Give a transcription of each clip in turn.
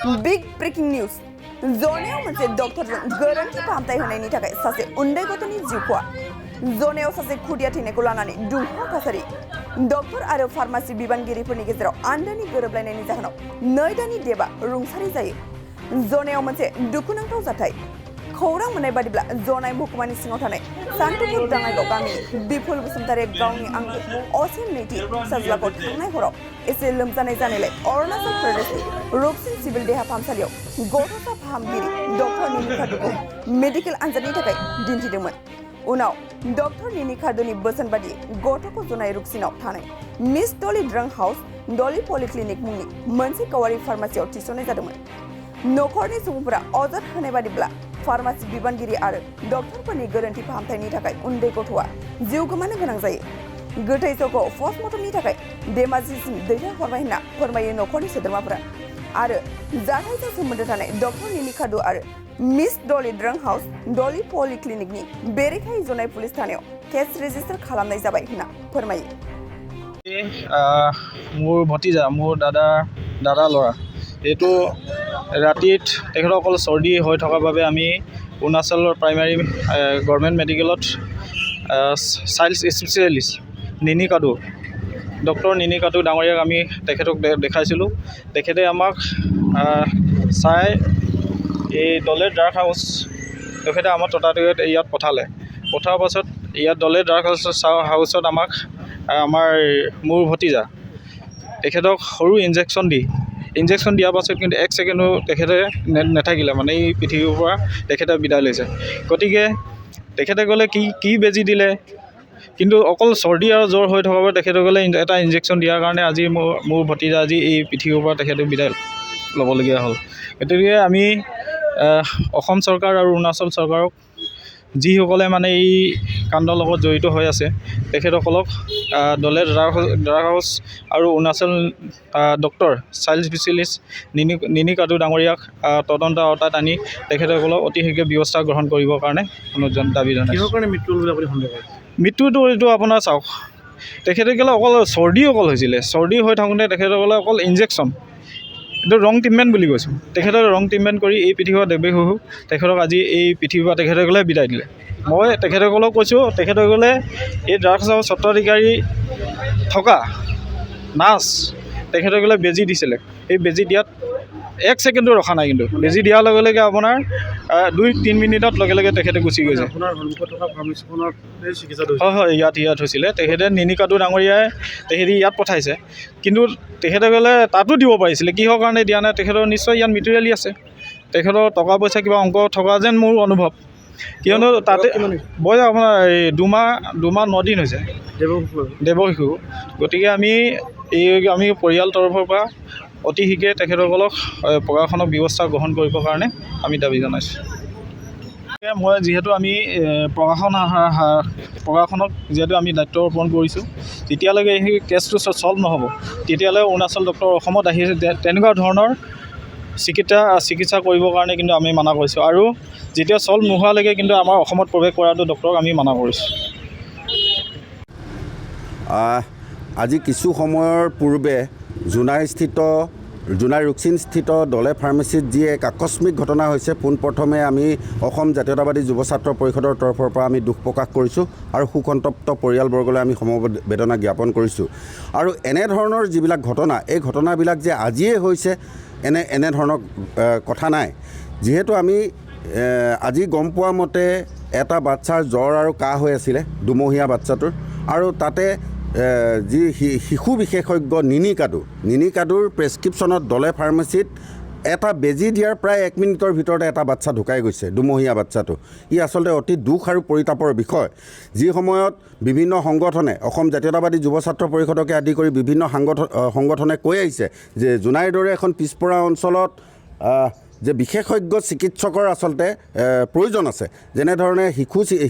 Big breaking news. Zoneयाव मोनसे डक्टरजों गोरोन्थि फाहामथाय होनायनि थाखाय सासे उन्दै गथ'नि जिउ खहा। जोनेयाव सासे खुदिया थैनायखौ लानानै दुंहाव थासारि। डक्टर आरो फार्मासि बिबानगिरिफोरनि गेजेराव आन्दोनि गोरोबलायनायनि जाहोनाव 2 दाननि देबा रुंसारि जायो। जोनेयाव मोनसे दुखुनांथाव जाथाय। खौरां मोननाय बादिब्ला जनाय महकुमानि सिङाव थानाय सान्तिपुर दाङाइगाव गामिनि बिपुल बसुमतारिया गावनि आंगो असिन नैथि फिसाज्लाखौ थांनाय हराव एसे लोमजानाय जानायलाय अरुणाचल प्रदेशनि रुपसिन सिभिल देहा फाहामसालियाव गथ'सा फाहामगिरि डक्टर निनि खार्दुखौ मेडिकेल आनजादनि थाखाय दिन्थिदोंमोन। उनाव डक्टर निनि खार्दुनि बोसोन बादियै गथ'खौ जनाय रुपसिनाव थानाय मिस डली ड्रंक हाउस डली पलिक्लिनिक मुंनि मोनसे गावारि फार्मासियाव थिसननाय जादोंमोन। नखरनि सुबुंफोरा अजद होनाय बादिब्ला फार्मासि बिबानगिरि आरो डक्टरफोरनि गोरोन्थि फाहामथायनि थाखाय उन्दै गथ'आ जिउ गोमानो गोनां जायो। गोथै सहखौ पस्टमर्टमनि थाखाय धेमाजिसिम दैथायहरबाय होनना फोरमायो नखरनि सोद्रोमाफोरा। आरो जाथायजों सोमोन्दो थानाय डक्टर निनि खार्दु आरो मिस डली ड्रंक हाउस डली पलिक्लिनिकनि बेरेखायै जनाय पुलिस थानायाव केस रेजिस्टार खालामनाय जाबाय होनना फोरमायो। মোৰ ভতিজা মোৰ দাদা ল'ৰা এইটো ৰাতিত তেখেতৰ অকল চৰ্দি হৈ থকাৰ বাবে আমি অৰুণাচলৰ প্ৰাইমাৰী গভৰ্ণমেণ্ট মেডিকেলত চাইল্ড স্পেচিয়েলিষ্ট নিনি কাদু ডক্টৰ নিনি কাদু ডাঙৰীয়াক আমি তেখেতক দেখাইছিলোঁ। তেখেতে আমাক চাই এই ডলে ড্ৰাগ হাউচ তেখেতে আমাক ততাতৈয়াত ইয়াত পঠাৰ পাছত ইয়াত ডলে ড্ৰাগ হাউচত আমাক মোৰ ভতিজা তেখেতক সৰু ইনজেকশ্যন দিয়াৰ পাছত কিন্তু 1 ছেকেণ্ডো তেখেতে নাথাকিলে, মানে এই পৃথিৱীৰ পৰা তেখেতে বিদায় লৈছে। গতিকে তেখেতে ক'লে কি বেজি দিলে, কিন্তু অকল চৰ্দি আৰু জ্বৰ হৈ থকাৰ বাবে তেখেতে ক'লে এটা ইনজেকশ্যন দিয়াৰ কাৰণে আজি মোৰ ভতিজা আজি এই পৃথিৱীৰ পৰা তেখেতে বিদায় ল'বলগীয়া হ'ল। গতিকে আমি অসম চৰকাৰ আৰু অৰুণাচল চৰকাৰক যিসকলে মানে এই কাণ্ডৰ লগত জড়িত হৈ আছে তেখেতসকলক ডলে ড্ৰাগ হাউচ আৰু অৰুণাচল ডক্টৰ চাইল্ড স্পেচিয়েলিষ্ট নিনি কাদু ডাঙৰীয়াক তদন্ত আওতাত আনি তেখেতসকলক অতি শীঘ্ৰে ব্যৱস্থা গ্ৰহণ কৰিবৰ কাৰণে দাবী জনাইছোঁ। কিহৰ কাৰণে মৃত্যু হ'ল বুলি আপুনি সন্দেহ কৰে? মৃত্যুটো এইটো আপোনাৰ চাওক, তেখেতসকলে অকল চৰ্দি হৈছিলে, চৰ্দি হৈ থাকোঁতে তেখেতসকলে অকল ইনজেকশ্যন, এইটো ৰং ট্ৰিটমেণ্ট বুলি কৈছোঁ। তেখেতক ৰং ট্ৰিটমেণ্ট কৰি এই পৃথিৱীৰ পৰা দেৱী শহু তেখেতক আজি এই পৃথিৱীৰ পৰা তেখেতসকলে বিদায় দিলে। মই তেখেতসকলক কৈছোঁ, তেখেতসকলে এই ড্ৰাগছ হাউচ স্বত্বাধিকাৰী থকা নাৰ্ছ তেখেতসকলে বেজী দিছিলে। এই বেজী দিয়াত 1 ছেকেণ্ডো ৰখা নাই, কিন্তু বেজী দিয়াৰ লগে লগে আপোনাৰ 2-3 মিনিটত লগে লগে তেখেতে গুচি গৈছে। আপোনাৰ সন্মুখত থকা ফাৰ্মাচীখনত চিকিৎসা হয় ইয়াত হৈছিলে। তেখেতে নিনি কাদু ডাঙৰীয়াই তেখেতে ইয়াত পঠাইছে, কিন্তু তেখেতসকলে তাতো দিব পাৰিছিলে। কিহৰ কাৰণে দিয়া নাই, তেখেতৰ নিশ্চয় ইয়াত মেটেৰিয়েলি আছে, তেখেতৰ টকা পইচা কিবা অংক থকা যেন মোৰ অনুভৱ। কিয়নো তাতে বয়স আপোনাৰ এই 2 দিন হৈছে দেৱশিশু। গতিকে আমি পৰিয়াল তৰফৰ পৰা অতি শীঘ্ৰে তেখেতসকলক প্ৰশাসনক ব্যৱস্থা গ্ৰহণ কৰিবৰ কাৰণে আমি দাবী জনাইছোঁ। মই যিহেতু আমি প্ৰশাসনক যিহেতু আমি দায়িত্ব অৰ্পণ কৰিছোঁ, যেতিয়ালৈকে সেই কেছটো ছল্ভ নহ'ব তেতিয়ালৈ অৰুণাচল ডক্টৰ অসমত আহি তেনেকুৱা ধৰণৰ চিকিৎসা কৰিবৰ কাৰণে কিন্তু আমি মানা কৰিছোঁ। আৰু যেতিয়া ছল্ভ নোহোৱালৈকে কিন্তু আমাৰ অসমত প্ৰৱেশ কৰাটো ডক্টৰক আমি মানা কৰিছোঁ। আজি কিছু সময়ৰ পূৰ্বে জোনাই ৰুকচিনস্থিত ডলে ফাৰ্মাচীত যি এক আকস্মিক ঘটনা হৈছে, পোনপ্ৰথমে আমি অসম জাতীয়তাবাদী যুৱ ছাত্ৰ পৰিষদৰ তৰফৰ পৰা আমি দুখ প্ৰকাশ কৰিছোঁ আৰু শোকসন্তপ্ত পৰিয়ালবৰ্গলৈ আমি সমবেদনা জ্ঞাপন কৰিছোঁ। আৰু এনেধৰণৰ যিবিলাক ঘটনা, এই ঘটনাবিলাক যে আজিয়ে হৈছে এনেধৰণৰ কথা নাই। যিহেতু আমি আজি গম পোৱা মতে এটা বাচ্ছাৰ জ্বৰ আৰু কাহ হৈ আছিলে, 2মহীয়া বাচ্ছাটোৰ, আৰু তাতে যি শিশু বিশেষজ্ঞ নিনি কাদুৰ প্ৰেছক্ৰিপশ্যনত ডলে ফাৰ্মাচীত এটা বেজী দিয়াৰ প্ৰায় 1 মিনিটৰ ভিতৰতে এটা বাচ্ছা ঢুকাই গৈছে, 2মহীয়া বাচ্ছাটো। ই আচলতে অতি দুখ আৰু পৰিতাপৰ বিষয়। যি সময়ত বিভিন্ন সংগঠনে, অসম জাতীয়তাবাদী যুৱ ছাত্ৰ পৰিষদকে আদি কৰি বিভিন্ন সংগঠনে কৈ আহিছে যে জোনাইৰ দৰে এখন পিছপৰা অঞ্চলত যে বিশেষজ্ঞ চিকিৎসকৰ আচলতে প্ৰয়োজন আছে, যেনেধৰণে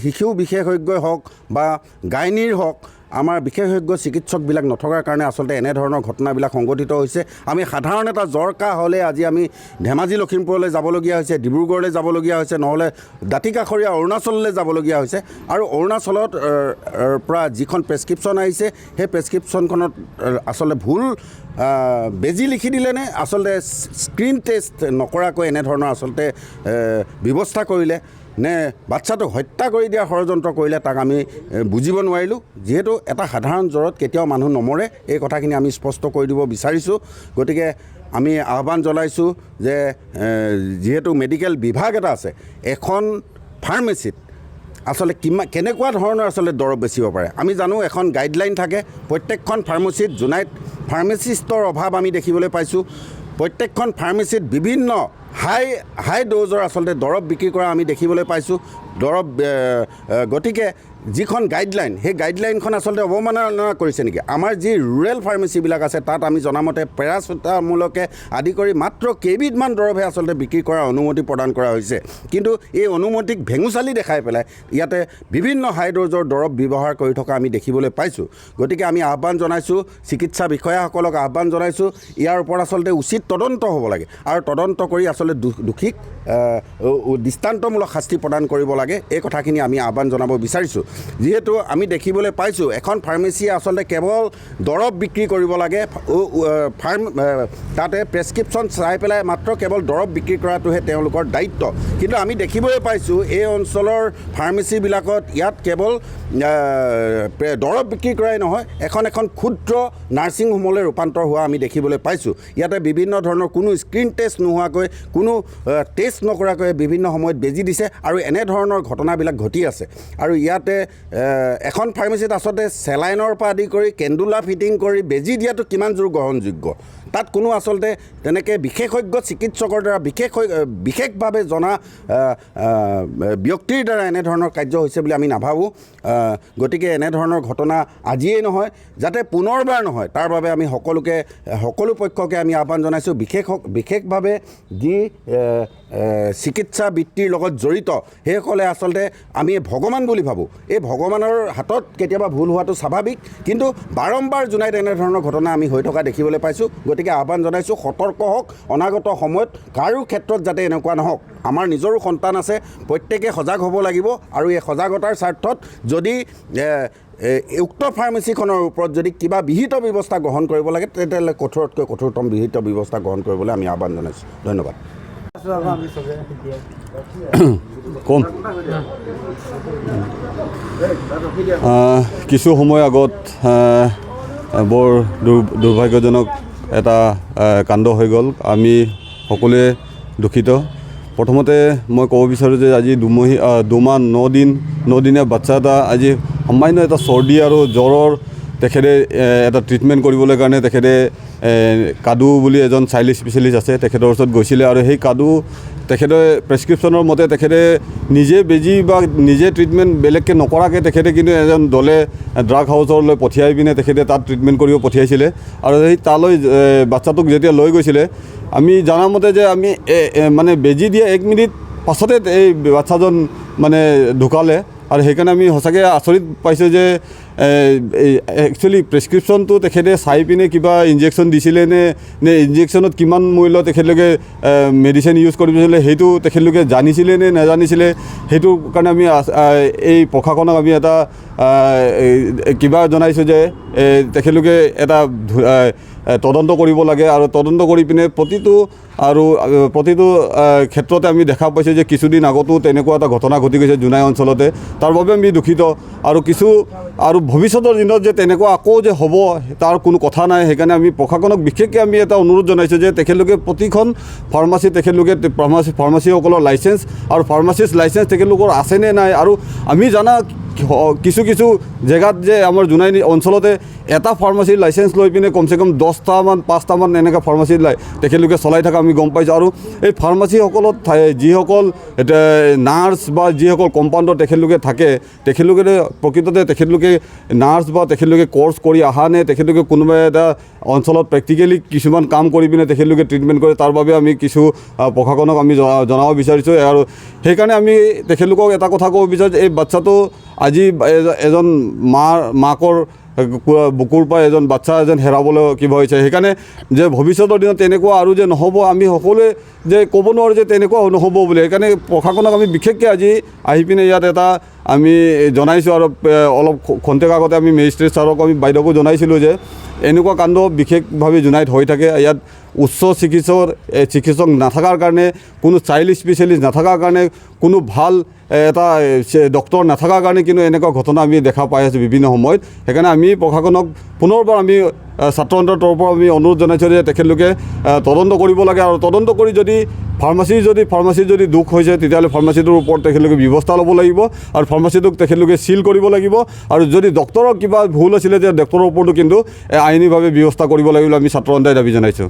শিশু বিশেষজ্ঞই হওক বা গাইনীৰ হওক, আমাৰ বিশেষজ্ঞ চিকিৎসকবিলাক নথকাৰ কাৰণে আচলতে এনেধৰণৰ ঘটনাবিলাক সংঘটিত হৈছে। আমি সাধাৰণ এটা জ্বৰ কাহ হ'লে আজি আমি ধেমাজি লখিমপুৰলৈ যাবলগীয়া হৈছে, ডিব্ৰুগড়লৈ যাবলগীয়া হৈছে, নহ'লে দাঁতিকাষৰীয়া অৰুণাচললৈ যাবলগীয়া হৈছে। আৰু অৰুণাচলত পৰা যিখন প্ৰেছক্ৰিপশ্যন আহিছে সেই প্ৰেছক্ৰিপশ্যনখনত আচলতে ভুল বেজি লিখি দিলেনে আচলতে স্ক্ৰীন টেষ্ট নকৰাকৈ এনেধৰণৰ আচলতে ব্যৱস্থা কৰিলে নে বাচ্চাটোক হত্যা কৰি দিয়া ষড়যন্ত্ৰ কৰিলে তাক আমি বুজিব নোৱাৰিলোঁ। যিহেতু এটা সাধাৰণ জ্বৰত কেতিয়াও মানুহ নমৰে, এই কথাখিনি আমি স্পষ্ট কৰি দিব বিচাৰিছোঁ। গতিকে আমি আহ্বান জনাইছোঁ যে যিহেতু মেডিকেল বিভাগ এটা আছে, এখন ফাৰ্মেচিত আচলতে কেনেকুৱা ধৰণৰ আচলতে দৰৱ বেচিব পাৰে আমি জানো। এখন গাইডলাইন থাকে প্ৰত্যেকখন ফাৰ্মাচীত। জোনাইত ফাৰ্মাচিষ্টৰ অভাৱ আমি দেখিবলৈ পাইছোঁ। প্ৰত্যেকখন ফাৰ্মাচীত বিভিন্ন হাই ড'জৰ আচলতে দৰৱ বিক্ৰী কৰা আমি দেখিবলৈ পাইছোঁ। গতিকে যিখন গাইডলাইন, সেই গাইডলাইনখন আচলতে অৱমাননা কৰিছে নেকি? আমাৰ যি ৰুৰেল ফাৰ্মাচীবিলাক আছে তাত আমি জনামতে পেৰাচিটামলকে আদি কৰি মাত্ৰ কেইবিধমান দৰৱহে আচলতে বিক্ৰী কৰাৰ অনুমতি প্ৰদান কৰা হৈছে। কিন্তু এই অনুমতিক ভেঙুচালি দেখাই পেলাই ইয়াতে বিভিন্ন হাই ড'জৰ দৰৱ ব্যৱহাৰ কৰি থকা আমি দেখিবলৈ পাইছোঁ। গতিকে আমি আহ্বান জনাইছোঁ, চিকিৎসা বিষয়াসকলক আহ্বান জনাইছোঁ, ইয়াৰ ওপৰত আচলতে উচিত তদন্ত হ'ব লাগে আৰু তদন্ত কৰি আচলতে দোষীক দৃষ্টান্তমূলক শাস্তি প্ৰদান কৰিব লাগে। এই কথাখিনি আমি আহ্বান জনাব বিচাৰিছোঁ। যিহেতু আমি দেখিবলৈ পাইছোঁ এখন ফাৰ্মেচিয়ে আচলতে কেৱল দৰৱ বিক্ৰী কৰিব লাগে, তাতে প্ৰেছক্ৰিপশ্যন চাই পেলাই মাত্ৰ কেৱল দৰৱ বিক্ৰী কৰাটোহে তেওঁলোকৰ দায়িত্ব। কিন্তু আমি দেখিবলৈ পাইছোঁ এই অঞ্চলৰ ফাৰ্মেচিবিলাকত ইয়াত কেৱল দৰৱ বিক্ৰী কৰাই নহয়, এখন ক্ষুদ্ৰ নাৰ্ছিং হোমলৈ ৰূপান্তৰ হোৱা আমি দেখিবলৈ পাইছোঁ। ইয়াতে বিভিন্ন ধৰণৰ কোনো স্ক্ৰীন টেষ্ট নোহোৱাকৈ, কোনো টেষ্ট নকৰাকৈ বিভিন্ন সময়ত বেজি দিছে আৰু এনেধৰণৰ ঘটনাবিলাক ঘটি আছে। আৰু ইয়াতে এখন ফাৰ্মাচীত আচলতে চেলাইনৰ পৰা আদি কৰি কেণ্ডুলা ফিটিং কৰি বেজি দিয়াটো কিমান জোৰ গ্ৰহণযোগ্য? তাত কোনো আচলতে তেনেকৈ বিশেষজ্ঞ চিকিৎসকৰ দ্বাৰা বিশেষভাৱে জনা ব্যক্তিৰ দ্বাৰা এনেধৰণৰ কাৰ্য হৈছে বুলি আমি নাভাবোঁ। গতিকে এনেধৰণৰ ঘটনা আজিয়েই নহয়, যাতে পুনৰবাৰ নহয় তাৰ বাবে আমি সকলো পক্ষকে আমি আহ্বান জনাইছোঁ। বিশেষভাৱে যি চিকিৎসা বৃত্তিৰ লগত জড়িত সেইসকলে আচলতে আমি ভগৱান বুলি ভাবোঁ। এই ভগৱানৰ হাতত কেতিয়াবা ভুল হোৱাটো স্বাভাৱিক, কিন্তু বাৰম্বাৰ জোনাইত এনেধৰণৰ ঘটনা আমি হৈ থকা দেখিবলৈ পাইছোঁ। গতিকে আহ্বান জনাইছোঁ, সতৰ্ক হওক, অনাগত সময়ত কাৰো ক্ষেত্ৰত যাতে এনেকুৱা নহওক। আমাৰ নিজৰো সন্তান আছে, প্ৰত্যেকে সজাগ হ'ব লাগিব আৰু এই সজাগতাৰ স্বাৰ্থত যদি উক্ত ফাৰ্মাচীখনৰ ওপৰত যদি কিবা বিহিত ব্যৱস্থা গ্ৰহণ কৰিব লাগে তেতিয়াহ'লে কঠোৰতকৈ কঠোৰতম বিহিত ব্যৱস্থা গ্ৰহণ কৰিবলৈ আমি আহ্বান জনাইছোঁ। ধন্যবাদ। কম কিছু সময় আগত বৰ দুৰ্ভাগ্যজনক এটা কাণ্ড হৈ গ'ল। আমি সকলোৱে দুখিত। প্ৰথমতে মই ক'ব বিচাৰোঁ যে আজি 9দিনীয়া বাচ্চা এটা আজি সামান্য এটা চৰ্দি আৰু জ্বৰৰ তেখেতে এটা ট্ৰিটমেণ্ট কৰিবলৈ কাৰণে তেখেতে কাদু বুলি এজন চাইল্ড স্পেচিয়েলিষ্ট আছে, তেখেতৰ ওচৰত গৈছিলে আৰু সেই কাদু তেখেতে প্ৰেছক্ৰিপশ্যনৰ মতে তেখেতে নিজে বেজি বা নিজে ট্ৰিটমেণ্ট বেলেগকৈ নকৰাকৈ তেখেতে কিন্তু এজন দলে ড্ৰাগ হাউচলৈ পঠিয়াই পিনে তেখেতে তাত ট্ৰিটমেণ্ট কৰিব পঠিয়াইছিলে। আৰু সেই তালৈ বাচ্চাটোক যেতিয়া লৈ গৈছিলে, আমি জনামতে যে আমি মানে বেজি দিয়া 1 মিনিট পাছতে এই বাচ্চাজন মানে ঢুকালে। আৰু সেইকাৰণে আমি সঁচাকৈ আচৰিত পাইছোঁ যে একচুৱেলি প্ৰেছক্ৰিপশ্যনটো তেখেতে চাই পিনে কিবা ইনজেকশ্যন দিছিলে নে ইনজেকশ্যনত কিমান মূল্য তেখেতলোকে মেডিচিন ইউজ কৰিছিলে সেইটো তেখেতলোকে জানিছিলে নে নাজানিছিলে, সেইটো কাৰণে আমি এই প্ৰশাসনক আমি এটা কিবা জনাইছোঁ যে তেখেতলোকে এটা তদন্ত কৰিব লাগে আৰু তদন্ত কৰি পিনে প্ৰতিটো ক্ষেত্ৰতে আমি দেখা পাইছোঁ যে কিছুদিন আগতো তেনেকুৱা এটা ঘটনা ঘটি গৈছে জোনাই অঞ্চলতে। তাৰ বাবে আমি দুখিত। আৰু ভৱিষ্যতৰ দিনত যে তেনেকুৱা আকৌ যে হ'ব তাৰ কোনো কথা নাই। সেইকাৰণে আমি প্ৰশাসনক বিশেষকৈ আমি এটা অনুৰোধ জনাইছোঁ যে তেখেতলোকে প্ৰতিখন ফাৰ্মাচী তেখেতলোকে ফাৰ্মাচীসকলৰ লাইচেঞ্চ আৰু ফাৰ্মাচিষ্ট লাইচেঞ্চ তেখেতলোকৰ আছেনে নাই। আৰু আমি জানা কিছু জেগাত যে আমাৰ জোনাই অঞ্চলতে এটা ফাৰ্মাচীৰ লাইচেঞ্চ লৈ পিনে কমচে কম 5টামান এনেকুৱা ফাৰ্মাচী তেখেতলোকে চলাই থকা আমি গম পাইছোঁ। আৰু এই ফাৰ্মাচীসকলত যিসকল নাৰ্ছ বা যিসকল কম্পাউণ্ডাৰ তেখেতলোকে থাকে, তেখেতলোকে প্ৰকৃততে তেখেতলোকে নাৰ্ছ বা তেখেতলোকে কৰ্চ কৰি অহা নে তেখেতলোকে কোনোবা এটা অঞ্চলত প্ৰেক্টিকেলি কিছুমান কাম কৰি পিনে তেখেতলোকে ট্ৰিটমেণ্ট কৰে, তাৰ বাবে আমি কিছু প্ৰশাসনক আমি জনাব বিচাৰিছোঁ। আৰু সেইকাৰণে আমি তেখেতলোকক এটা কথা ক'ব বিচাৰোঁ যে এই বাচ্চাটো আজি এজন মাকৰ বুকুৰ পৰা এজন বাচ্চা হেৰাবলৈ কিবা হৈছে। সেইকাৰণে যে ভৱিষ্যতৰ দিনত তেনেকুৱা আৰু যে নহ'ব, আমি সকলোৱে যে ক'ব নোৱাৰোঁ যে তেনেকুৱা নহ'ব বুলি। সেইকাৰণে প্ৰশাসনক আমি বিশেষকৈ আজি আহি পিনে ইয়াত এটা আমি জনাইছোঁ। আৰু অলপ খন্তেক আগতে আমি মেজিষ্ট্ৰেট ছাৰক আমি বাইদেউকো জনাইছিলোঁ যে এনেকুৱা কাণ্ড বিশেষভাৱে জোনাইত হৈ থাকে। ইয়াত উচ্চ চিকিৎসক নাথাকাৰ কাৰণে, কোনো চাইল্ড স্পেচিয়েলিষ্ট নাথাকাৰ কাৰণে, কোনো ভাল এটা ডক্টৰ নাথাকাৰ কাৰণে কিন্তু এনেকুৱা ঘটনা আমি দেখা পাই আছোঁ বিভিন্ন সময়ত। সেইকাৰণে আমি প্ৰশাসনক পুনৰবাৰ আমি ছাত্ৰ সন্থাৰ তৰফৰ পৰা আমি অনুৰোধ জনাইছোঁ যে তেখেতলোকে তদন্ত কৰিব লাগে, আৰু তদন্ত কৰি যদি ফাৰ্মাচীৰ যদি দুখ হৈছে তেতিয়াহ'লে ফাৰ্মাচীটোৰ ওপৰত তেখেতলোকে ব্যৱস্থা ল'ব লাগিব, আৰু ফাৰ্মাচীটোক তেখেতলোকে চিল কৰিব লাগিব, আৰু যদি ডক্টৰৰ কিবা ভুল আছিলে তেতিয়া ডক্টৰৰ ওপৰতো কিন্তু আইনীভাৱে ব্যৱস্থা কৰিব লাগিব বুলি আমি ছাত্ৰ সন্থাই দাবী জনাইছোঁ।